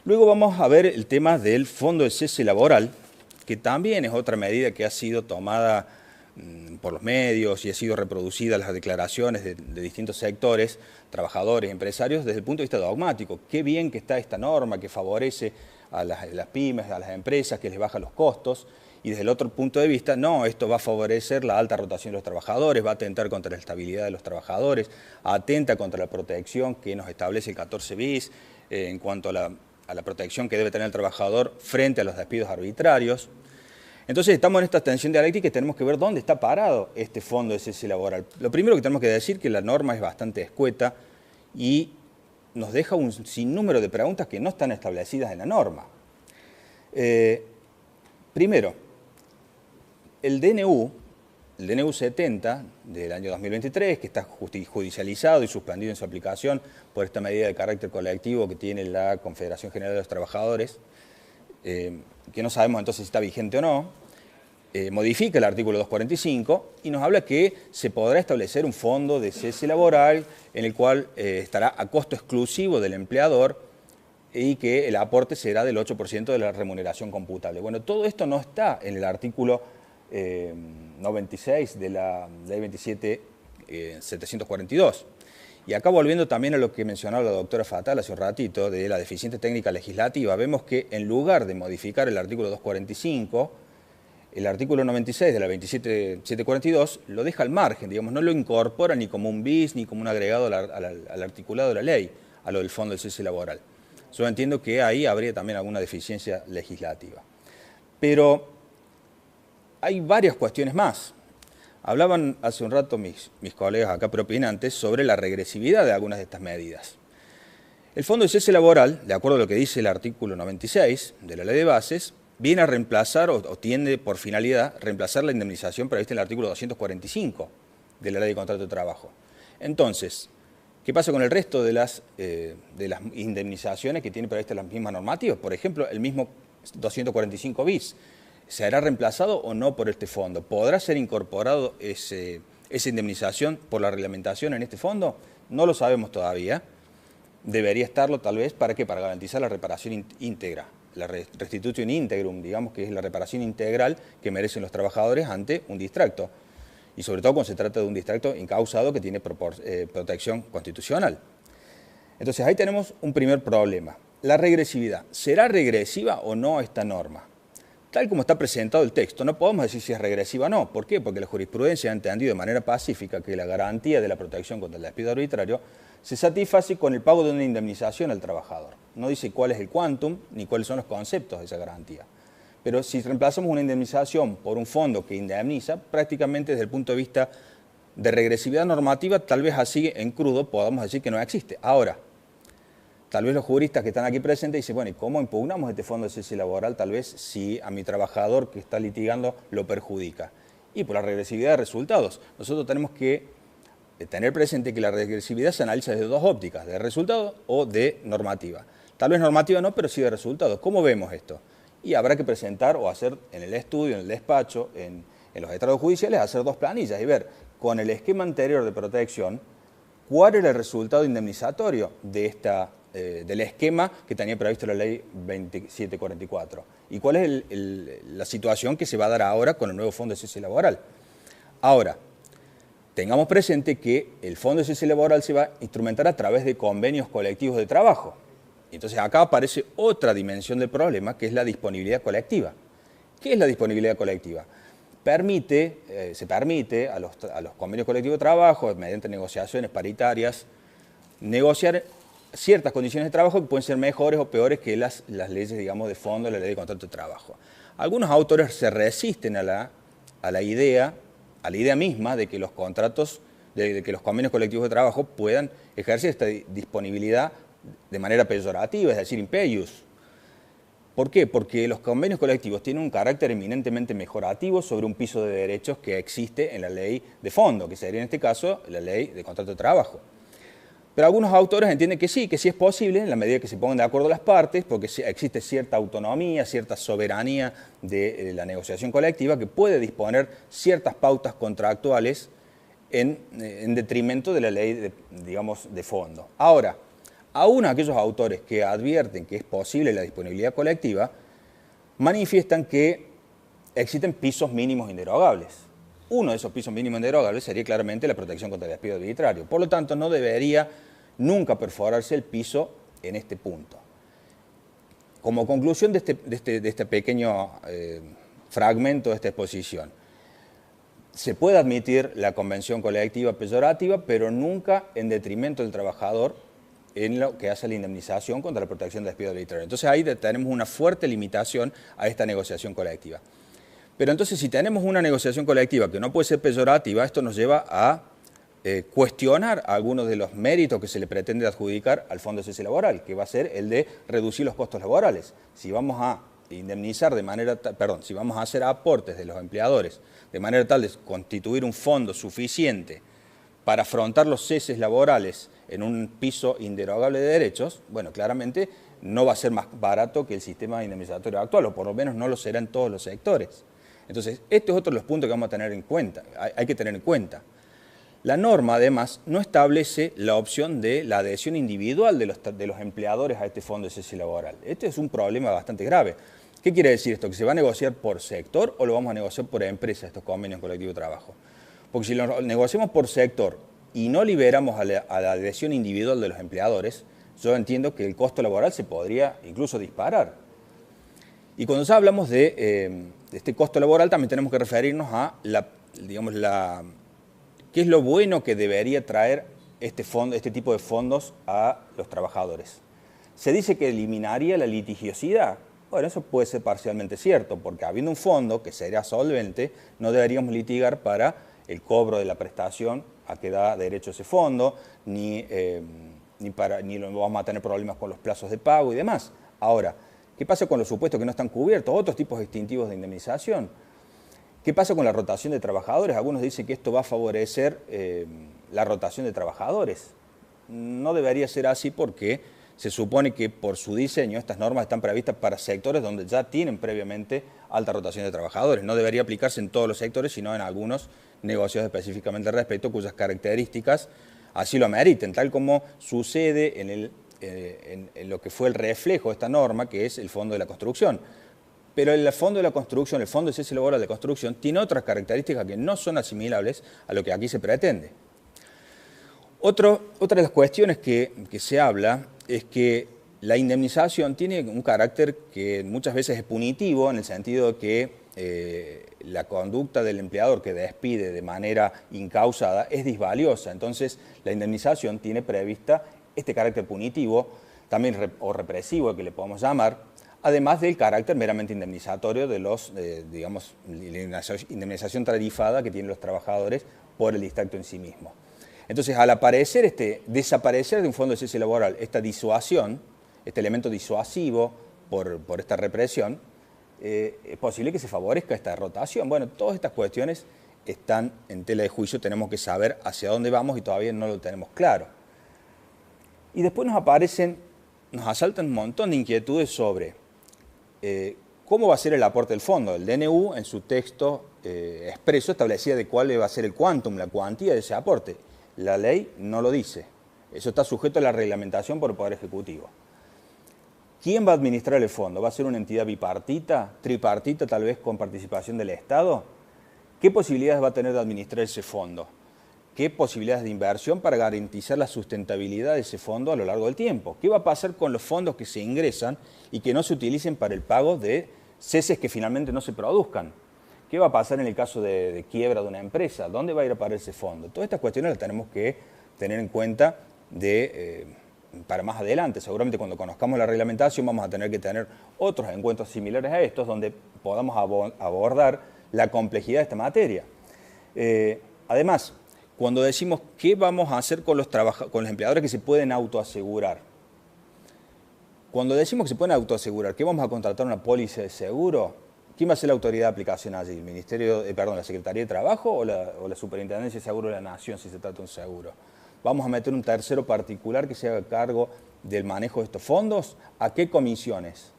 Luego vamos a ver el tema del fondo de cese laboral, que también es otra medida que ha sido tomada por los medios y ha sido reproducida en las declaraciones de distintos sectores, trabajadores, empresarios, desde el punto de vista dogmático. Qué bien que está esta norma que favorece a las pymes, a las empresas, que les baja los costos. Y desde el otro punto de vista, no, esto va a favorecer la alta rotación de los trabajadores, va a atentar contra la estabilidad de los trabajadores, atenta contra la protección que nos establece el 14 bis en cuanto a la protección que debe tener el trabajador frente a los despidos arbitrarios. Entonces estamos en esta tensión dialéctica y tenemos que ver dónde está parado este fondo de cese laboral. Lo primero que tenemos que decir es que la norma es bastante escueta y nos deja un sinnúmero de preguntas que no están establecidas en la norma. Primero, el DNU 70 del año 2023, que está judicializado y suspendido en su aplicación por esta medida de carácter colectivo que tiene la Confederación General de los Trabajadores, que no sabemos entonces si está vigente o no, modifica el artículo 245 y nos habla que se podrá establecer un fondo de cese laboral en el cual estará a costo exclusivo del empleador y que el aporte será del 8% de la remuneración computable. Bueno, todo esto no está en el artículo 96 de la Ley 27.742. Y acá volviendo también a lo que mencionaba la doctora Fatal hace un ratito, de la deficiencia técnica legislativa, vemos que en lugar de modificar el artículo 245, el artículo 96 de la 27.742 lo deja al margen, digamos, no lo incorpora ni como un bis ni como un agregado al articulado de la ley, a lo del fondo del cese laboral. Yo entiendo que ahí habría también alguna deficiencia legislativa. Pero hay varias cuestiones más. Hablaban hace un rato mis colegas acá propinantes sobre la regresividad de algunas de estas medidas. El fondo de cese laboral, de acuerdo a lo que dice el artículo 96 de la Ley de Bases, viene a reemplazar o tiende por finalidad reemplazar la indemnización prevista en el artículo 245 de la Ley de Contrato de Trabajo. Entonces, ¿qué pasa con el resto de las indemnizaciones que tiene previstas las mismas normativas? Por ejemplo, el mismo 245 bis. ¿Será reemplazado o no por este fondo? ¿Podrá ser incorporado esa indemnización por la reglamentación en este fondo? No lo sabemos todavía. Debería estarlo tal vez, ¿para qué? Para garantizar la reparación íntegra, la restitution integrum, digamos que es la reparación integral que merecen los trabajadores ante un distracto. Y sobre todo cuando se trata de un distracto incausado que tiene protección constitucional. Entonces ahí tenemos un primer problema. La regresividad. ¿Será regresiva o no esta norma? Tal como está presentado el texto, no podemos decir si es regresiva o no. ¿Por qué? Porque la jurisprudencia ha entendido de manera pacífica que la garantía de la protección contra el despido arbitrario se satisface con el pago de una indemnización al trabajador. No dice cuál es el quantum ni cuáles son los conceptos de esa garantía. Pero si reemplazamos una indemnización por un fondo que indemniza, prácticamente desde el punto de vista de regresividad normativa, tal vez así en crudo podamos decir que no existe. Ahora, tal vez los juristas que están aquí presentes dicen, bueno, ¿y cómo impugnamos este fondo de cese laboral tal vez si a mi trabajador que está litigando lo perjudica? Y por la regresividad de resultados. Nosotros tenemos que tener presente que la regresividad se analiza desde dos ópticas, de resultado o de normativa. Tal vez normativa no, pero sí de resultados. ¿Cómo vemos esto? Y habrá que presentar o hacer en el estudio, en el despacho, en los estrados judiciales, hacer dos planillas y ver con el esquema anterior de protección cuál era el resultado indemnizatorio de del esquema que tenía previsto la ley 2744 y cuál es la situación que se va a dar ahora con el nuevo fondo de cese laboral. Ahora, tengamos presente que el fondo de cese laboral se va a instrumentar a través de convenios colectivos de trabajo. Entonces acá aparece otra dimensión del problema, que es la disponibilidad colectiva. ¿Qué es la disponibilidad colectiva? Se permite a los convenios colectivos de trabajo, mediante negociaciones paritarias, negociar ciertas condiciones de trabajo que pueden ser mejores o peores que las leyes, digamos, de fondo, la ley de contrato de trabajo. Algunos autores se resisten a la idea misma de que los contratos, de que los convenios colectivos de trabajo puedan ejercer esta disponibilidad de manera peyorativa, es decir, imperius. ¿Por qué? Porque los convenios colectivos tienen un carácter eminentemente mejorativo sobre un piso de derechos que existe en la ley de fondo, que sería en este caso la ley de contrato de trabajo. Pero algunos autores entienden que sí es posible, en la medida que se pongan de acuerdo las partes, porque existe cierta autonomía, cierta soberanía de la negociación colectiva que puede disponer ciertas pautas contractuales en detrimento de la ley, digamos, de fondo. Ahora, Aún aquellos autores que advierten que es posible la disponibilidad colectiva, manifiestan que existen pisos mínimos inderogables. Uno de esos pisos mínimos inderogables sería claramente la protección contra el despido arbitrario. Por lo tanto, no debería nunca perforarse el piso en este punto. Como conclusión de este pequeño fragmento de esta exposición, se puede admitir la convención colectiva peyorativa, pero nunca en detrimento del trabajador en lo que hace la indemnización contra la protección del despido arbitrario. Entonces ahí tenemos una fuerte limitación a esta negociación colectiva. Pero entonces si tenemos una negociación colectiva que no puede ser peyorativa, esto nos lleva a cuestionar algunos de los méritos que se le pretende adjudicar al Fondo de Cese Laboral, que va a ser el de reducir los costos laborales. Si vamos a indemnizar de manera, si vamos a hacer aportes de los empleadores de manera tal de constituir un fondo suficiente para afrontar los ceses laborales en un piso inderogable de derechos, bueno, claramente no va a ser más barato que el sistema indemnizatorio actual, o por lo menos no lo será en todos los sectores. Entonces, este es otro de los puntos que vamos a tener en cuenta, hay que tener en cuenta. La norma, además, no establece la opción de la adhesión individual de los empleadores a este fondo de cese laboral. Este es un problema bastante grave. ¿Qué quiere decir esto? ¿Que se va a negociar por sector o lo vamos a negociar por empresa, estos convenios colectivos de trabajo? Porque si lo negociamos por sector y no liberamos a la adhesión individual de los empleadores, yo entiendo que el costo laboral se podría incluso disparar. Y cuando ya hablamos de este costo laboral, también tenemos que referirnos a qué es lo bueno que debería traer este tipo de fondos a los trabajadores. Se dice que eliminaría la litigiosidad. Bueno, eso puede ser parcialmente cierto, porque habiendo un fondo que sería solvente, no deberíamos litigar para el cobro de la prestación a que da derecho ese fondo, ni vamos a tener problemas con los plazos de pago y demás. Ahora, ¿qué pasa con los supuestos que no están cubiertos? Otros tipos extintivos de indemnización. ¿Qué pasa con la rotación de trabajadores? Algunos dicen que esto va a favorecer la rotación de trabajadores. No debería ser así porque se supone que por su diseño estas normas están previstas para sectores donde ya tienen previamente alta rotación de trabajadores. No debería aplicarse en todos los sectores, sino en algunos negocios específicamente al respecto, cuyas características así lo ameriten, tal como sucede en lo que fue el reflejo de esta norma, que es el Fondo de la Construcción. Pero el Fondo de la Construcción, el Fondo de Cese Laboral de Construcción, tiene otras características que no son asimilables a lo que aquí se pretende. Otra de las cuestiones que se habla es que la indemnización tiene un carácter que muchas veces es punitivo, en el sentido de que la conducta del empleador que despide de manera incausada es disvaliosa. Entonces, la indemnización tiene prevista este carácter punitivo, también o represivo, que le podemos llamar, además del carácter meramente indemnizatorio de la indemnización tarifada que tienen los trabajadores por el distracto en sí mismo. Entonces, al desaparecer de un fondo de cese laboral esta disuasión, este elemento disuasivo por esta represión, es posible que se favorezca esta rotación. Bueno, todas estas cuestiones están en tela de juicio, tenemos que saber hacia dónde vamos y todavía no lo tenemos claro. Y después nos asaltan un montón de inquietudes sobre cómo va a ser el aporte del fondo. El DNU, en su texto expreso, establecía de cuál va a ser el quantum, la cuantía de ese aporte. La ley no lo dice. Eso está sujeto a la reglamentación por el Poder Ejecutivo. ¿Quién va a administrar el fondo? ¿Va a ser una entidad bipartita, tripartita, tal vez con participación del Estado? ¿Qué posibilidades va a tener de administrar ese fondo? ¿Qué posibilidades de inversión para garantizar la sustentabilidad de ese fondo a lo largo del tiempo? ¿Qué va a pasar con los fondos que se ingresan y que no se utilicen para el pago de ceses que finalmente no se produzcan? ¿Qué va a pasar en el caso de quiebra de una empresa? ¿Dónde va a ir a parar ese fondo? Todas estas cuestiones las tenemos que tener en cuenta para más adelante. Seguramente cuando conozcamos la reglamentación vamos a tener que tener otros encuentros similares a estos donde podamos abordar la complejidad de esta materia. Además, cuando decimos qué vamos a hacer con los empleadores que se pueden autoasegurar. Cuando decimos que se pueden autoasegurar, ¿qué vamos a contratar una póliza de seguro? ¿Quién va a ser la autoridad de aplicación allí? ¿La Secretaría de Trabajo o la Superintendencia de Seguro de la Nación, si se trata de un seguro? ¿Vamos a meter un tercero particular que se haga cargo del manejo de estos fondos? ¿A qué comisiones?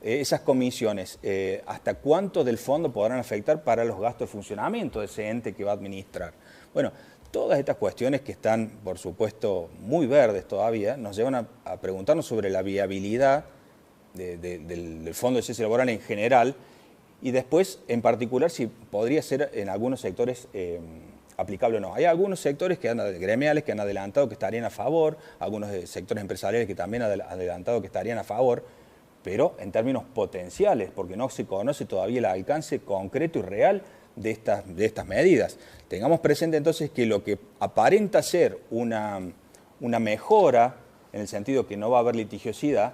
Esas comisiones, ¿hasta cuánto del fondo podrán afectar para los gastos de funcionamiento de ese ente que va a administrar? Bueno, Todas estas cuestiones que están, por supuesto, muy verdes todavía, nos llevan a preguntarnos sobre la viabilidad del Fondo de Cese Laboral en general y después, en particular, si podría ser en algunos sectores aplicable o no. Hay algunos sectores gremiales que han adelantado que estarían a favor, algunos sectores empresariales que también han adelantado que estarían a favor, pero en términos potenciales, porque no se conoce todavía el alcance concreto y real de estas medidas. Tengamos presente entonces que lo que aparenta ser una mejora, en el sentido que no va a haber litigiosidad,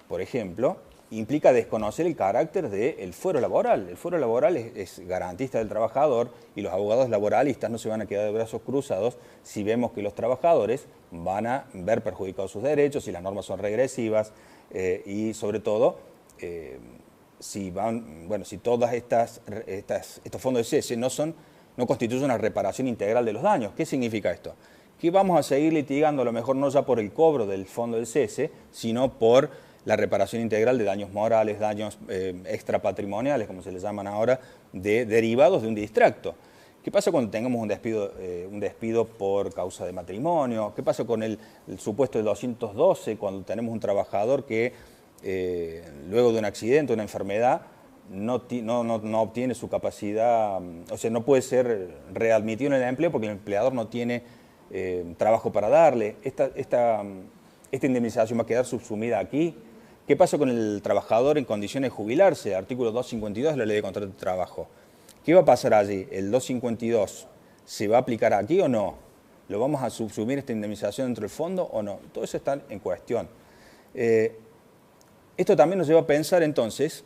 por ejemplo, implica desconocer el carácter del fuero laboral. El fuero laboral es garantista del trabajador y los abogados laboralistas no se van a quedar de brazos cruzados si vemos que los trabajadores van a ver perjudicados sus derechos, si las normas son regresivas y sobre todo si todos estos fondos de cese no constituyen una reparación integral de los daños. ¿Qué significa esto? Que vamos a seguir litigando a lo mejor no ya por el cobro del fondo del cese, sino por la reparación integral de daños morales, daños extrapatrimoniales, como se les llaman ahora, derivados de un distracto. ¿Qué pasa cuando tengamos un despido por causa de matrimonio? ¿Qué pasa con el supuesto de 212, cuando tenemos un trabajador que luego de un accidente, una enfermedad, no obtiene su capacidad, o sea, no puede ser readmitido en el empleo porque el empleador no tiene trabajo para darle? Esta indemnización va a quedar subsumida aquí. ¿Qué pasa con el trabajador en condiciones de jubilarse? Artículo 252 de la Ley de Contrato de Trabajo. ¿Qué va a pasar allí? ¿El 252 se va a aplicar aquí o no? ¿Lo vamos a subsumir esta indemnización dentro del fondo o no? Todo eso está en cuestión. Esto también nos lleva a pensar entonces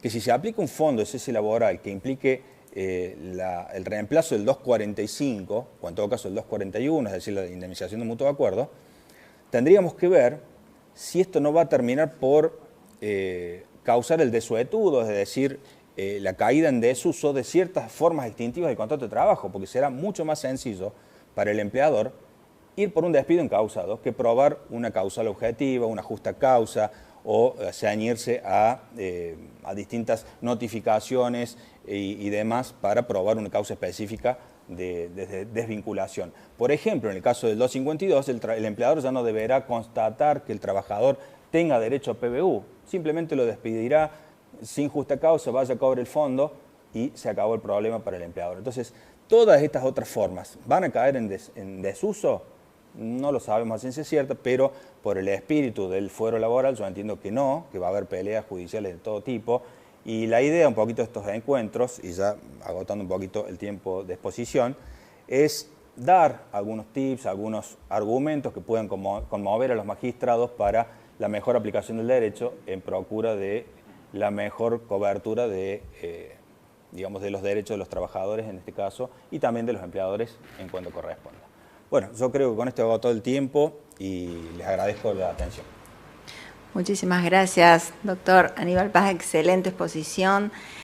que si se aplica un fondo de cese laboral que implique el reemplazo del 245, o en todo caso el 241, es decir, la indemnización de mutuo acuerdo, tendríamos que ver si esto no va a terminar por causar el desuetudo, es decir, la caída en desuso de ciertas formas extintivas del contrato de trabajo, porque será mucho más sencillo para el empleador ir por un despido encausado que probar una causal objetiva, una justa causa o ceñirse a distintas notificaciones y demás para probar una causa específica de desvinculación. Por ejemplo, en el caso del 252, el empleador ya no deberá constatar que el trabajador tenga derecho a PBU, simplemente lo despedirá sin justa causa, vaya a cobrar el fondo y se acabó el problema para el empleador. Entonces, todas estas otras formas van a caer en desuso, no lo sabemos a ciencia cierta, pero por el espíritu del fuero laboral yo entiendo que no, que va a haber peleas judiciales de todo tipo. Y la idea un poquito de estos encuentros, y ya agotando un poquito el tiempo de exposición, es dar algunos tips, algunos argumentos que puedan conmover a los magistrados para la mejor aplicación del derecho en procura de la mejor cobertura de los derechos de los trabajadores en este caso y también de los empleadores en cuanto corresponda. Bueno, yo creo que con esto he agotado el tiempo y les agradezco la atención. Muchísimas gracias, doctor Aníbal Paz. Excelente exposición.